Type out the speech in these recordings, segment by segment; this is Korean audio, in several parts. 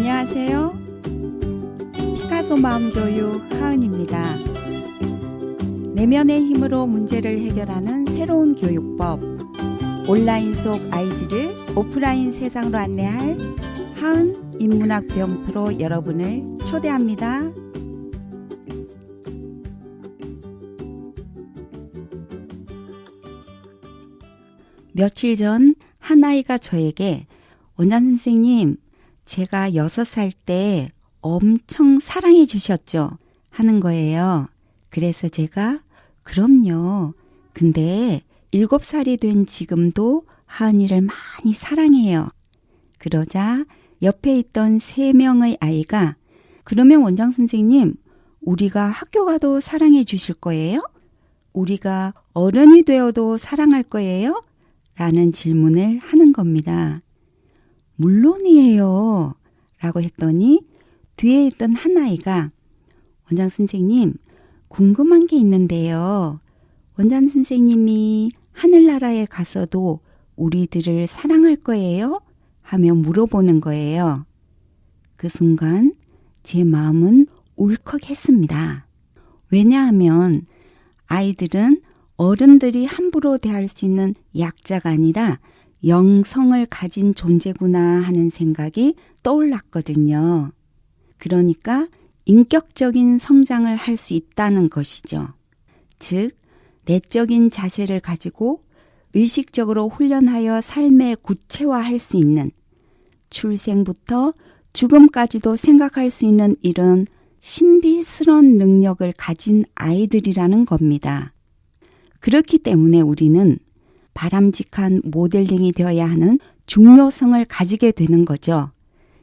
안녕하세요. 피카소 마음교육 하은입니다. 내면의 힘으로 문제를 해결하는 새로운 교육법, 온라인 속 아이들을 오프라인 세상으로 안내할 하은 인문학 병프로 여러분을 초대합니다. 며칠 전 한 아이가 저에게 원장 선생님, 제가 6살 때 엄청 사랑해 주셨죠? 하는 거예요. 그래서 제가 그럼요. 근데 7살이 된 지금도 하은이를 많이 사랑해요. 그러자 옆에 있던 3명의 아이가 그러면 원장 선생님, 우리가 학교 가도 사랑해 주실 거예요? 우리가 어른이 되어도 사랑할 거예요? 라는 질문을 하는 겁니다. 물론이에요. 라고 했더니 뒤에 있던 한 아이가 원장 선생님, 궁금한 게 있는데요. 원장 선생님이 하늘나라에 가서도 우리들을 사랑할 거예요? 하며 물어보는 거예요. 그 순간 제 마음은 울컥했습니다. 왜냐하면 아이들은 어른들이 함부로 대할 수 있는 약자가 아니라 영성을 가진 존재구나 하는 생각이 떠올랐거든요. 그러니까 인격적인 성장을 할 수 있다는 것이죠. 즉, 내적인 자세를 가지고 의식적으로 훈련하여 삶의 구체화할 수 있는, 출생부터 죽음까지도 생각할 수 있는 이런 신비스러운 능력을 가진 아이들이라는 겁니다. 그렇기 때문에 우리는 바람직한 모델링이 되어야 하는 중요성을 가지게 되는 거죠.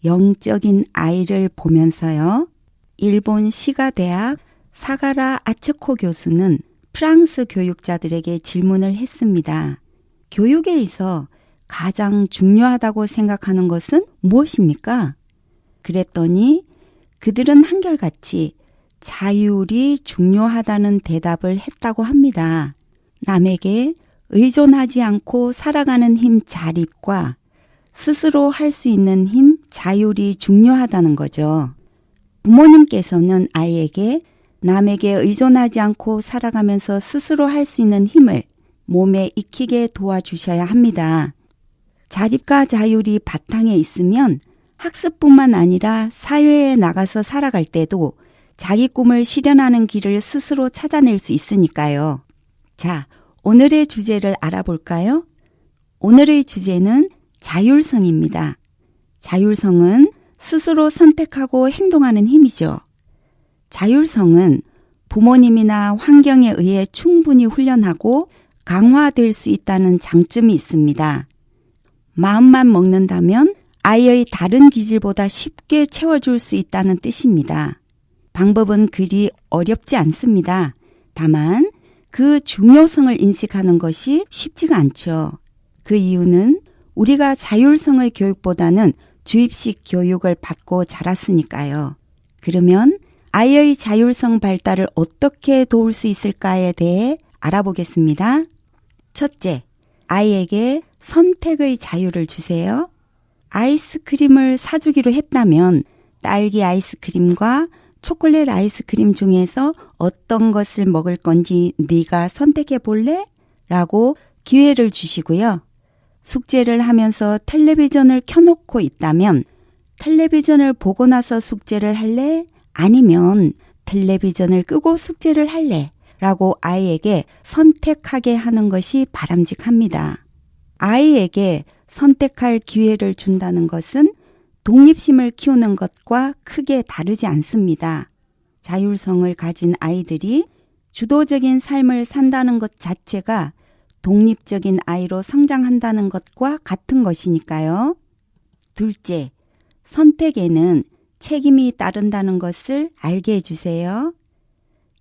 영적인 아이를 보면서요. 일본 시가대학 사가라 아츠코 교수는 프랑스 교육자들에게 질문을 했습니다. 교육에 있어 가장 중요하다고 생각하는 것은 무엇입니까? 그랬더니 그들은 한결같이 자율이 중요하다는 대답을 했다고 합니다. 남에게 의존하지 않고 살아가는 힘 자립과 스스로 할 수 있는 힘 자율이 중요하다는 거죠. 부모님께서는 아이에게 남에게 의존하지 않고 살아가면서 스스로 할 수 있는 힘을 몸에 익히게 도와주셔야 합니다. 자립과 자율이 바탕에 있으면 학습뿐만 아니라 사회에 나가서 살아갈 때도 자기 꿈을 실현하는 길을 스스로 찾아낼 수 있으니까요. 자, 오늘의 주제를 알아볼까요? 오늘의 주제는 자율성입니다. 자율성은 스스로 선택하고 행동하는 힘이죠. 자율성은 부모님이나 환경에 의해 충분히 훈련하고 강화될 수 있다는 장점이 있습니다. 마음만 먹는다면 아이의 다른 기질보다 쉽게 채워줄 수 있다는 뜻입니다. 방법은 그리 어렵지 않습니다. 다만 그 중요성을 인식하는 것이 쉽지가 않죠. 그 이유는 우리가 자율성의 교육보다는 주입식 교육을 받고 자랐으니까요. 그러면 아이의 자율성 발달을 어떻게 도울 수 있을까에 대해 알아보겠습니다. 첫째, 아이에게 선택의 자유를 주세요. 아이스크림을 사주기로 했다면 딸기 아이스크림과 초콜릿 아이스크림 중에서 어떤 것을 먹을 건지 네가 선택해 볼래? 라고 기회를 주시고요. 숙제를 하면서 텔레비전을 켜놓고 있다면 텔레비전을 보고 나서 숙제를 할래? 아니면 텔레비전을 끄고 숙제를 할래? 라고 아이에게 선택하게 하는 것이 바람직합니다. 아이에게 선택할 기회를 준다는 것은 독립심을 키우는 것과 크게 다르지 않습니다. 자율성을 가진 아이들이 주도적인 삶을 산다는 것 자체가 독립적인 아이로 성장한다는 것과 같은 것이니까요. 둘째, 선택에는 책임이 따른다는 것을 알게 해주세요.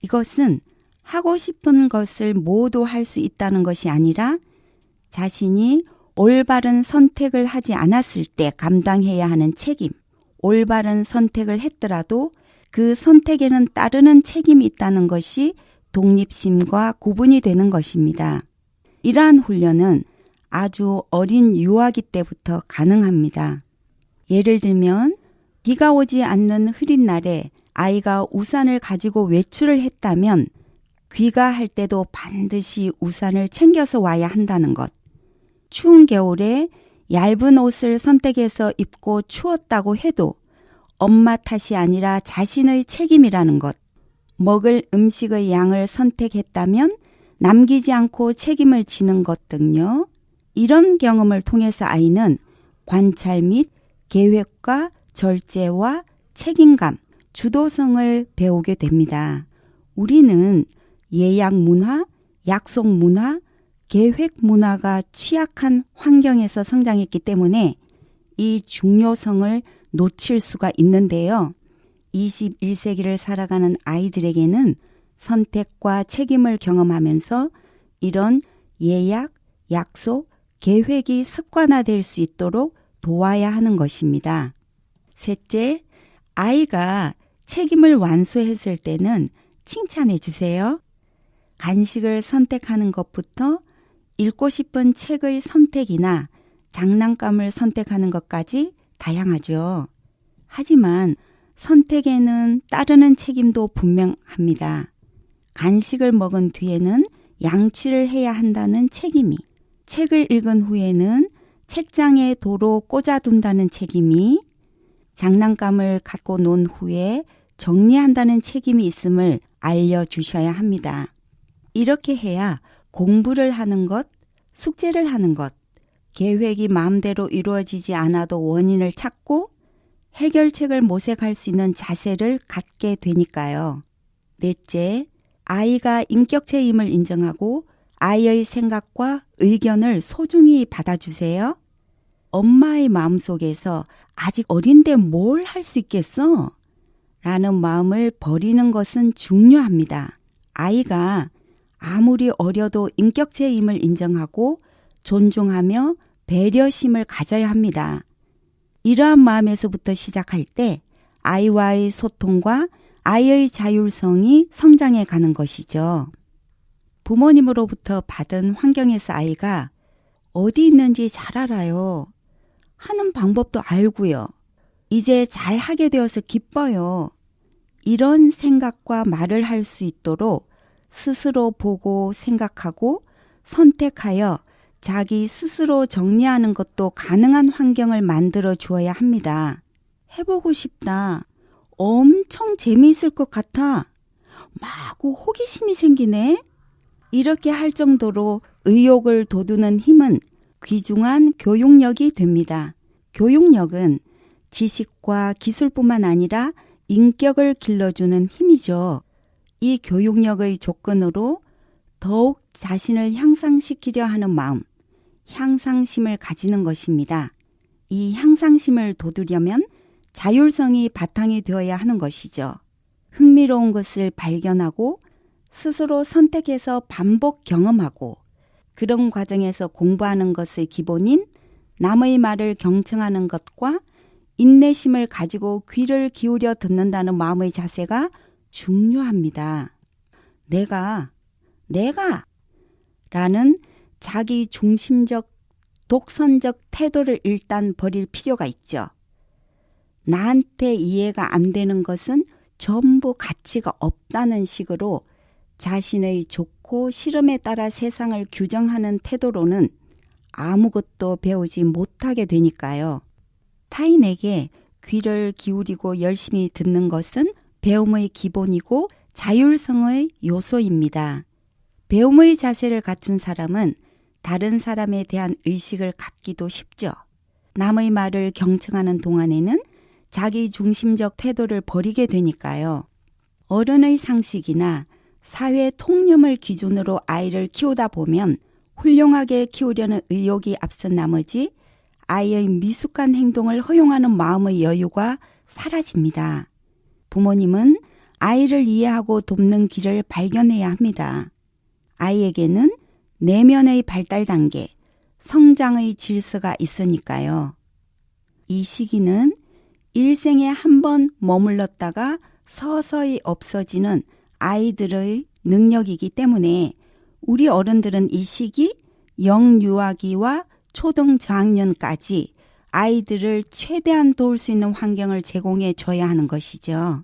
이것은 하고 싶은 것을 모두 할 수 있다는 것이 아니라 자신이 올바른 선택을 하지 않았을 때 감당해야 하는 책임, 올바른 선택을 했더라도 그 선택에는 따르는 책임이 있다는 것이 독립심과 구분이 되는 것입니다. 이러한 훈련은 아주 어린 유아기 때부터 가능합니다. 예를 들면 비가 오지 않는 흐린 날에 아이가 우산을 가지고 외출을 했다면 귀가할 때도 반드시 우산을 챙겨서 와야 한다는 것. 추운 겨울에 얇은 옷을 선택해서 입고 추웠다고 해도 엄마 탓이 아니라 자신의 책임이라는 것. 먹을 음식의 양을 선택했다면 남기지 않고 책임을 지는 것 등요. 이런 경험을 통해서 아이는 관찰 및 계획과 절제와 책임감, 주도성을 배우게 됩니다. 우리는 예약 문화, 약속 문화, 계획 문화가 취약한 환경에서 성장했기 때문에 이 중요성을 놓칠 수가 있는데요. 21세기를 살아가는 아이들에게는 선택과 책임을 경험하면서 이런 예약, 약속, 계획이 습관화될 수 있도록 도와야 하는 것입니다. 셋째, 아이가 책임을 완수했을 때는 칭찬해 주세요. 간식을 선택하는 것부터 읽고 싶은 책의 선택이나 장난감을 선택하는 것까지 다양하죠. 하지만 선택에는 따르는 책임도 분명합니다. 간식을 먹은 뒤에는 양치를 해야 한다는 책임이, 책을 읽은 후에는 책장에 도로 꽂아둔다는 책임이, 장난감을 갖고 논 후에 정리한다는 책임이 있음을 알려주셔야 합니다. 이렇게 해야 공부를 하는 것, 숙제를 하는 것, 계획이 마음대로 이루어지지 않아도 원인을 찾고 해결책을 모색할 수 있는 자세를 갖게 되니까요. 넷째, 아이가 인격체임을 인정하고 아이의 생각과 의견을 소중히 받아주세요. 엄마의 마음속에서 아직 어린데 뭘 할 수 있겠어? 라는 마음을 버리는 것은 중요합니다. 아이가 아무리 어려도 인격체임을 인정하고 존중하며 배려심을 가져야 합니다. 이러한 마음에서부터 시작할 때 아이와의 소통과 아이의 자율성이 성장해 가는 것이죠. 부모님으로부터 받은 환경에서 아이가 어디 있는지 잘 알아요. 하는 방법도 알고요. 이제 잘 하게 되어서 기뻐요. 이런 생각과 말을 할 수 있도록 스스로 보고 생각하고 선택하여 자기 스스로 정리하는 것도 가능한 환경을 만들어 주어야 합니다. 해보고 싶다. 엄청 재미있을 것 같아. 마구 호기심이 생기네. 이렇게 할 정도로 의욕을 돋우는 힘은 귀중한 교육력이 됩니다. 교육력은 지식과 기술뿐만 아니라 인격을 길러주는 힘이죠. 이 교육력의 조건으로 더욱 자신을 향상시키려 하는 마음, 향상심을 가지는 것입니다. 이 향상심을 돋우려면 자율성이 바탕이 되어야 하는 것이죠. 흥미로운 것을 발견하고 스스로 선택해서 반복 경험하고 그런 과정에서 공부하는 것의 기본인 남의 말을 경청하는 것과 인내심을 가지고 귀를 기울여 듣는다는 마음의 자세가 중요합니다. 내가 라는 자기 중심적 독선적 태도를 일단 버릴 필요가 있죠. 나한테 이해가 안 되는 것은 전부 가치가 없다는 식으로 자신의 좋고 싫음에 따라 세상을 규정하는 태도로는 아무것도 배우지 못하게 되니까요. 타인에게 귀를 기울이고 열심히 듣는 것은 배움의 기본이고 자율성의 요소입니다. 배움의 자세를 갖춘 사람은 다른 사람에 대한 의식을 갖기도 쉽죠. 남의 말을 경청하는 동안에는 자기 중심적 태도를 버리게 되니까요. 어른의 상식이나 사회 통념을 기준으로 아이를 키우다 보면 훌륭하게 키우려는 의욕이 앞선 나머지 아이의 미숙한 행동을 허용하는 마음의 여유가 사라집니다. 부모님은 아이를 이해하고 돕는 길을 발견해야 합니다. 아이에게는 내면의 발달 단계, 성장의 질서가 있으니까요. 이 시기는 일생에 한 번 머물렀다가 서서히 없어지는 아이들의 능력이기 때문에 우리 어른들은 이 시기 영유아기와 초등 저학년까지 아이들을 최대한 도울 수 있는 환경을 제공해 줘야 하는 것이죠.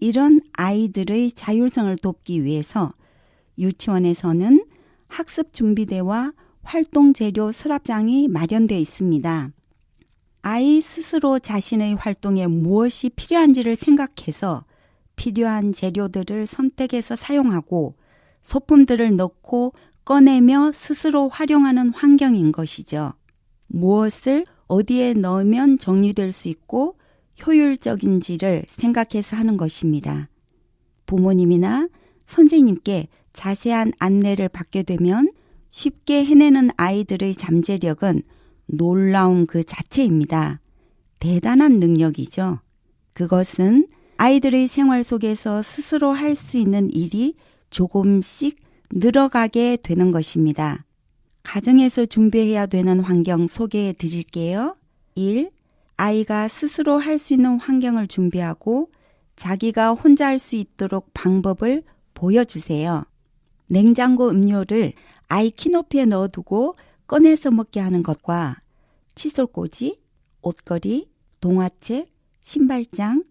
이런 아이들의 자율성을 돕기 위해서 유치원에서는 학습 준비대와 활동 재료 수납장이 마련되어 있습니다. 아이 스스로 자신의 활동에 무엇이 필요한지를 생각해서 필요한 재료들을 선택해서 사용하고 소품들을 넣고 꺼내며 스스로 활용하는 환경인 것이죠. 무엇을 어디에 넣으면 정리될 수 있고 효율적인지를 생각해서 하는 것입니다. 부모님이나 선생님께 자세한 안내를 받게 되면 쉽게 해내는 아이들의 잠재력은 놀라운 그 자체입니다. 대단한 능력이죠. 그것은 아이들의 생활 속에서 스스로 할 수 있는 일이 조금씩 늘어가게 되는 것입니다. 가정에서 준비해야 되는 환경 소개해 드릴게요. 1. 아이가 스스로 할 수 있는 환경을 준비하고 자기가 혼자 할 수 있도록 방법을 보여주세요. 냉장고 음료를 아이 키높이에 넣어두고 꺼내서 먹게 하는 것과 칫솔꽂이, 옷걸이, 동화책, 신발장,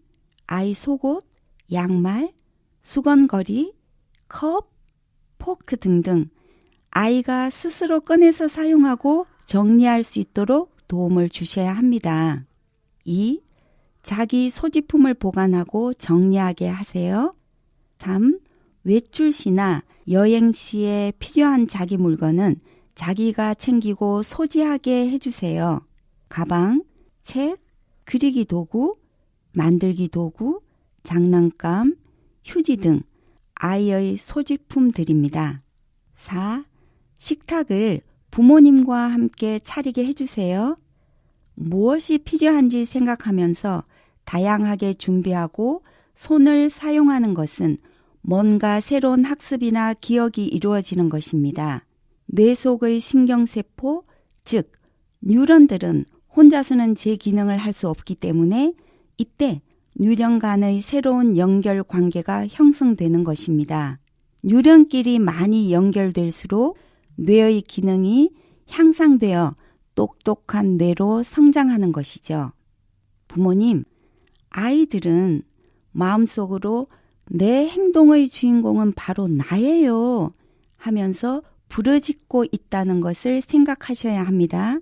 아이 속옷, 양말, 수건거리, 컵, 포크 등등 아이가 스스로 꺼내서 사용하고 정리할 수 있도록 도움을 주셔야 합니다. 2. 자기 소지품을 보관하고 정리하게 하세요. 3. 외출 시나 여행 시에 필요한 자기 물건은 자기가 챙기고 소지하게 해주세요. 가방, 책, 그리기 도구, 만들기 도구, 장난감, 휴지 등 아이의 소지품들입니다. 4. 식탁을 부모님과 함께 차리게 해주세요. 무엇이 필요한지 생각하면서 다양하게 준비하고 손을 사용하는 것은 뭔가 새로운 학습이나 기억이 이루어지는 것입니다. 뇌 속의 신경세포, 즉 뉴런들은 혼자서는 제 기능을 할 수 없기 때문에 이때 뉴런 간의 새로운 연결 관계가 형성되는 것입니다. 뉴런끼리 많이 연결될수록 뇌의 기능이 향상되어 똑똑한 뇌로 성장하는 것이죠. 부모님, 아이들은 마음속으로 내 행동의 주인공은 바로 나예요 하면서 부르짖고 있다는 것을 생각하셔야 합니다.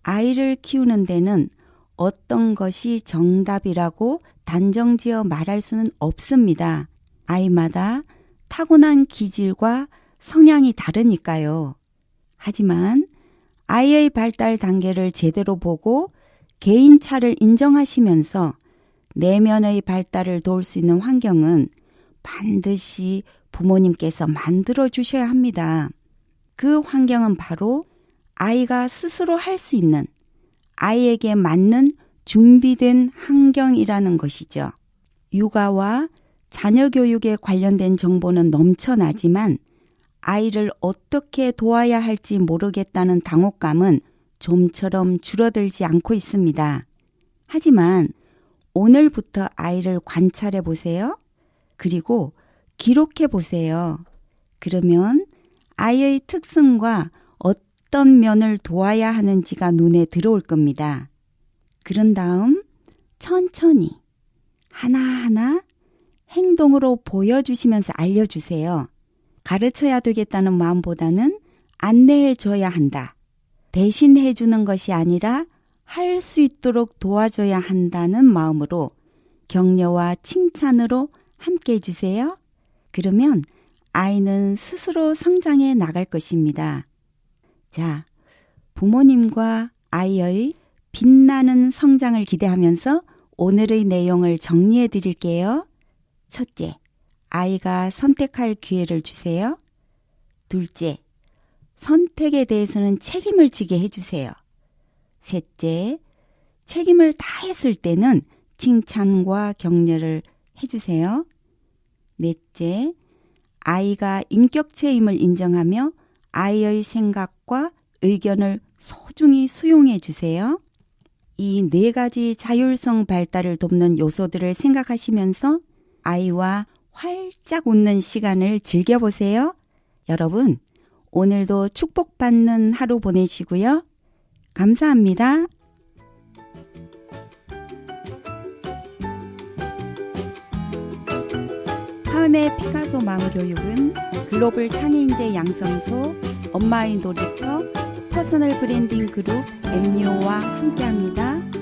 아이를 키우는 데는 어떤 것이 정답이라고 단정지어 말할 수는 없습니다. 아이마다 타고난 기질과 성향이 다르니까요. 하지만 아이의 발달 단계를 제대로 보고 개인차를 인정하시면서 내면의 발달을 도울 수 있는 환경은 반드시 부모님께서 만들어 주셔야 합니다. 그 환경은 바로 아이가 스스로 할 수 있는 아이에게 맞는 준비된 환경이라는 것이죠. 육아와 자녀 교육에 관련된 정보는 넘쳐나지만 아이를 어떻게 도와야 할지 모르겠다는 당혹감은 좀처럼 줄어들지 않고 있습니다. 하지만 오늘부터 아이를 관찰해 보세요. 그리고 기록해 보세요. 그러면 아이의 특성과 어떤 면을 도와야 하는지가 눈에 들어올 겁니다. 그런 다음 천천히 하나하나 행동으로 보여주시면서 알려주세요. 가르쳐야 되겠다는 마음보다는 안내해 줘야 한다. 대신해 주는 것이 아니라 할 수 있도록 도와줘야 한다는 마음으로 격려와 칭찬으로 함께 해주세요. 그러면 아이는 스스로 성장해 나갈 것입니다. 자, 부모님과 아이의 빛나는 성장을 기대하면서 오늘의 내용을 정리해 드릴게요. 첫째, 아이가 선택할 기회를 주세요. 둘째, 선택에 대해서는 책임을 지게 해주세요. 셋째, 책임을 다했을 때는 칭찬과 격려를 해주세요. 넷째, 아이가 인격체임을 인정하며 아이의 생각과 의견을 소중히 수용해 주세요. 이 네 가지 자율성 발달을 돕는 요소들을 생각하시면서 아이와 활짝 웃는 시간을 즐겨보세요. 여러분, 오늘도 축복받는 하루 보내시고요. 감사합니다. 이문의 피카소 마음교육은 글로벌 창의인재 양성소, 엄마의 놀이터, 퍼스널 브랜딩 그룹 MU와 함께합니다.